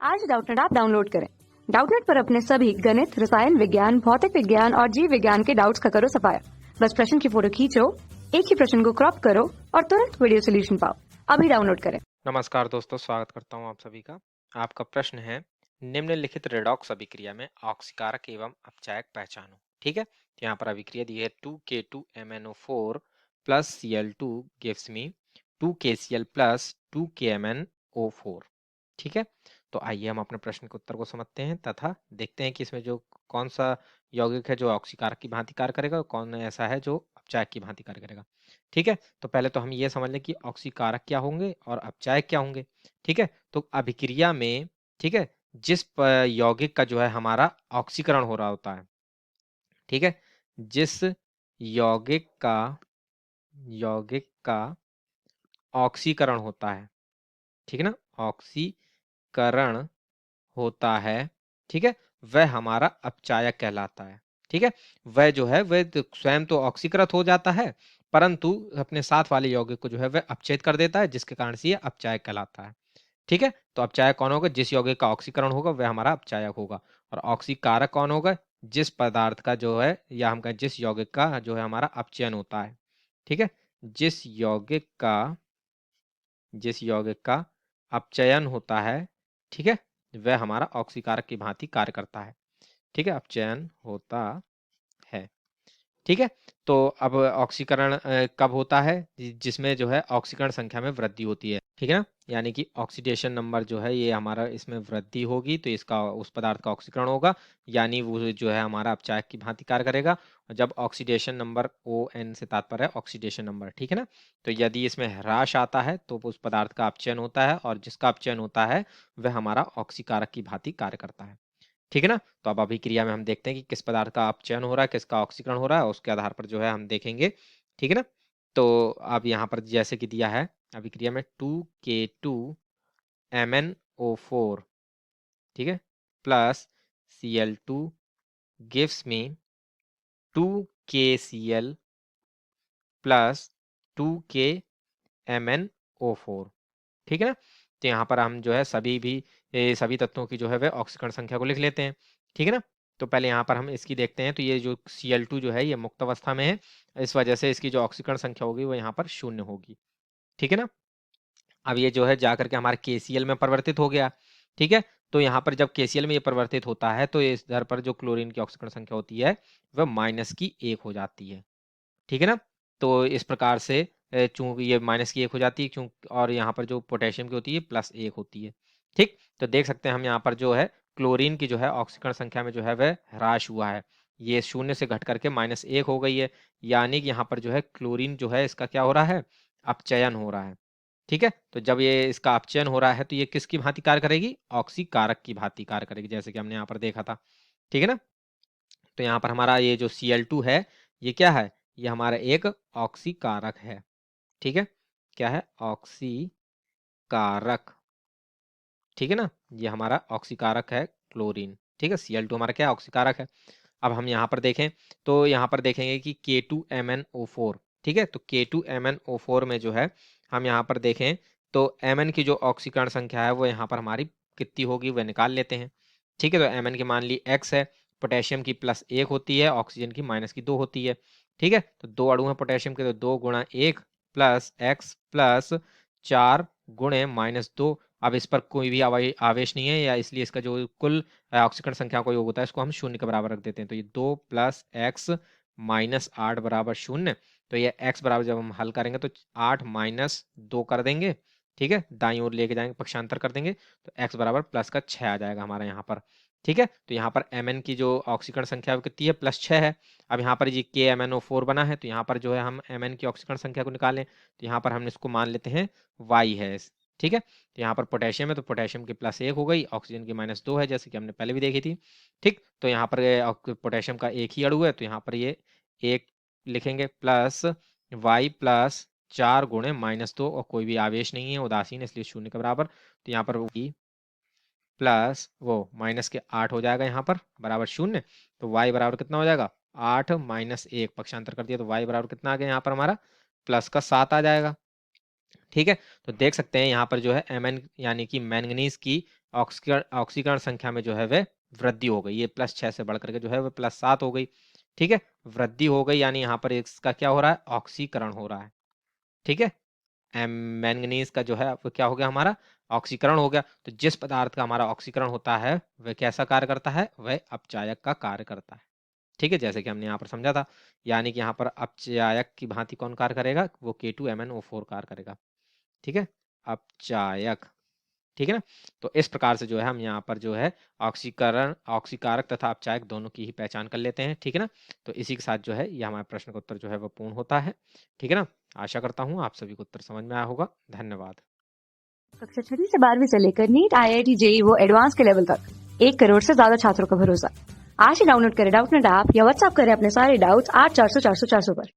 आज Doubtnut app download करें। Doubtnut पर अपने सभी गणित, रसायन विज्ञान, भौतिक विज्ञान और जीव विज्ञान के डाउट्स का करो सफाया। बस प्रश्न की फोटो खींचो, एक ही प्रश्न को क्रॉप करो और तुरंत वीडियो सोल्यूशन पाओ। अभी डाउनलोड करें। नमस्कार दोस्तों, स्वागत करता हूं आप सभी का। आपका प्रश्न है, निम्नलिखित रेडॉक्स अभिक्रिया में ऑक्सीकारक एवं अपचायक पहचानो। ठीक है, तो यहाँ पर अभिक्रिया दी है 2K2MnO4 plus Cl2 gives me 2KCl plus 2KMnO4। ठीक है, तो आइए हम अपने प्रश्न के उत्तर को समझते हैं तथा देखते हैं कि इसमें जो कौन सा यौगिक है जो ऑक्सीकारक की भांति कार्य करेगा और कौन ऐसा है जो अपचायक की भांति कार्य करेगा। ठीक है, तो पहले तो हम ये समझ लें कि ऑक्सीकारक क्या होंगे और अपचायक क्या होंगे। ठीक है, तो अभिक्रिया में, ठीक है, जिस यौगिक का जो है हमारा ऑक्सीकरण हो रहा होता है, ठीक है, जिस यौगिक का ऑक्सीकरण होता है, ठीक है ना, ऑक्सीकरण होता है, ठीक है, वह हमारा अपचायक कहलाता है। ठीक है, वह जो है वह स्वयं तो ऑक्सीकृत हो जाता है, परंतु अपने साथ वाले यौगिक को जो है वह अपचयित कर देता है, जिसके कारण से ये अपचायक कहलाता है। ठीक है, तो अपचायक कौन होगा? जिस यौगिक का ऑक्सीकरण होगा वह हमारा अपचायक होगा। और ऑक्सीकारक कौन होगा? जिस पदार्थ का जो है, या हम कहें जिस यौगिक का जो है हमारा अपचयन होता है। ठीक है, जिस यौगिक का अपचयन होता है, ठीक है, वह हमारा ऑक्सीकारक की भांति कार्य करता है। ठीक है, अपचयन होता है। ठीक है, तो अब ऑक्सीकरण कब होता है? जिसमें जो है ऑक्सीकरण संख्या में वृद्धि होती है। ठीक है ना, यानी कि ऑक्सीडेशन नंबर जो है ये हमारा इसमें वृद्धि होगी तो इसका उस पदार्थ का ऑक्सीकरण होगा, यानी वो जो है हमारा अपचायक की भांति कार्य करेगा। जब ऑक्सीडेशन नंबर ON से तात्पर्य है ऑक्सीडेशन नंबर, ठीक है ना, तो यदि इसमें ह्रास आता है तो उस पदार्थ का अपचयन होता है और जिसका अपचयन होता है वह हमारा ऑक्सीकारक की भांति कार्य करता है। ठीक है ना, तो अब अभिक्रिया में हम देखते हैं कि किस पदार्थ का अपचयन हो रहा है, किसका ऑक्सीकरण हो रहा है, उसके आधार पर जो है हम देखेंगे। ठीक है ना, तो अब यहाँ पर जैसे कि दिया है अभिक्रिया में 2K2MnO4, ठीक है, plus Cl2 gives me 2KCl plus 2KMnO4। ठीक है ना, तो यहाँ पर हम जो है सभी तत्वों की जो है वह ऑक्सीकरण संख्या को लिख लेते हैं। ठीक है ना, तो पहले यहाँ पर हम इसकी देखते हैं, तो ये जो Cl2 जो है ये मुक्त अवस्था में है, इस वजह से इसकी जो ऑक्सीकरण संख्या होगी वो यहाँ पर 0 होगी। ठीक है ना, अब ये जो है जाकर के हमारे KCl में परिवर्तित हो गया। ठीक है, तो यहाँ पर जब KCl में ये परिवर्तित होता है तो इस दर पर जो क्लोरीन की ऑक्सीकरण संख्या होती है वह -1 हो जाती है। ठीक है ना, तो इस प्रकार से चूंकि ये -1 हो जाती है क्यों, और यहाँ पर जो पोटेशियम की होती है +1 होती है। ठीक, तो देख सकते हैं हम यहाँ पर जो है क्लोरीन की जो है ऑक्सीकरण संख्या में जो है वह ह्रास हुआ है, ये 0 से घट करके -1 हो गई है, यानी कि यहाँ पर जो है क्लोरीन जो है इसका क्या हो रहा है? अपचयन हो रहा है। ठीक है, तो जब ये इसका अपचयन हो रहा है तो ये किसकी भांति कार्य करेगी? ऑक्सीकारक की भांति कार्य करेगी, जैसे कि हमने यहाँ पर देखा था। ठीक है ना, तो यहाँ पर हमारा ये जो Cl2 है ये क्या है? ये हमारा एक ऑक्सीकारक है। ठीक है, क्या है? ऑक्सीकारक। ठीक है ना, ये हमारा ऑक्सीकारक है क्लोरीन। ठीक है, Cl2 हमारा क्या है? ऑक्सीकारक है। अब हम यहाँ पर देखें तो यहाँ पर देखेंगे कि K2MnO4, ठीक है, तो K2MnO4 में जो है हम यहाँ पर देखें तो Mn की जो ऑक्सीकरण संख्या है वो यहाँ पर हमारी कितनी होगी वह निकाल लेते हैं। ठीक है, तो Mn की मान ली X है, पोटेशियम की +1 होती है, ऑक्सीजन की -2 होती है। ठीक है, तो 2 अणु हैं पोटेशियम के, तो 2 गुणा 1 प्लस X प्लस 4 गुणे -2। अब इस पर कोई भी आवेश नहीं है, या इसलिए इसका जो कुल ऑक्सीकरण संख्या का योग होता है इसको हम 0 के बराबर रख देते हैं। तो ये 2 + x - 8 बराबर 0। तो ये x बराबर जब हम हल करेंगे तो 8 - 2 कर देंगे। ठीक है, दाईं ओर लेके जाएंगे, पक्षांतर कर देंगे, तो x बराबर +6 आ जाएगा हमारा यहाँ पर। ठीक है, तो यहाँ पर Mn की जो ऑक्सीकरण संख्या वो कितनी है? +6 है। अब यहाँ पर ये KMnO4 बना है, तो यहाँ पर जो है हम Mn की ऑक्सीकरण संख्या को निकालें, तो यहाँ पर हम इसको मान लेते हैं y है। ठीक है, तो यहाँ पर पोटेशियम है तो पोटेशियम की +1 हो गई, ऑक्सीजन की -2 है, जैसे कि हमने पहले भी देखी थी। ठीक, तो यहाँ पर पोटेशियम का एक ही अणु है, तो यहाँ पर ये 1 लिखेंगे प्लस y प्लस 4 गुणे -2, और कोई भी आवेश नहीं है, उदासीन, इसलिए 0 के बराबर। तो यहाँ पर y प्लस वो -8 हो जाएगा यहाँ पर बराबर 0। तो y बराबर कितना हो जाएगा? 8 - 1, पक्षांतर कर दिया तो y बराबर कितना आ गया यहाँ पर हमारा? +7 आ जाएगा। ठीक है, तो देख सकते हैं यहाँ पर जो है Mn यानी कि मैंगनीज की ऑक्सीकरण संख्या में जो है वह वृद्धि हो गई। ये +6 से बढ़ करके जो है वह +7 हो गई। ठीक है, वृद्धि हो गई यानी यहाँ पर इसका क्या हो रहा है, ऑक्सीकरण हो रहा है। ठीक है, मैंगनीज का जो है वो क्या हो गया, हमारा ऑक्सीकरण हो गया। तो जिस पदार्थ का हमारा ऑक्सीकरण होता है वह कैसा कार्य करता है, वह अपचायक का कार्य करता है। ठीक है, जैसे कि हमने यहाँ पर समझा था, यानी कि यहाँ पर अपचायक की भांति कौन कार्य करेगा, वो K2MnO4 कार्य करेगा। ठीक है, अपचायक। ठीक है ना, तो इस प्रकार से जो है हम यहाँ पर जो है ऑक्सीकारक तथा अपचायक दोनों की ही पहचान कर लेते हैं। ठीक है ना, तो इसी के साथ जो है ये हमारा प्रश्न का उत्तर जो है वो पूर्ण होता है। ठीक है ना, आशा करता हूँ आप सभी को उत्तर समझ में आया होगा। धन्यवाद। कक्षा 6 से 12वीं से लेकर नीट, IIT, JEE वो एडवांस के लेवल तक 1 करोड़ से ज्यादा छात्रों का भरोसा। आज ही डाउनलोड करें डाउटनेट ऐप या व्हाट्सएप करें अपने सारे डाउट्स 8400 400 400 पर।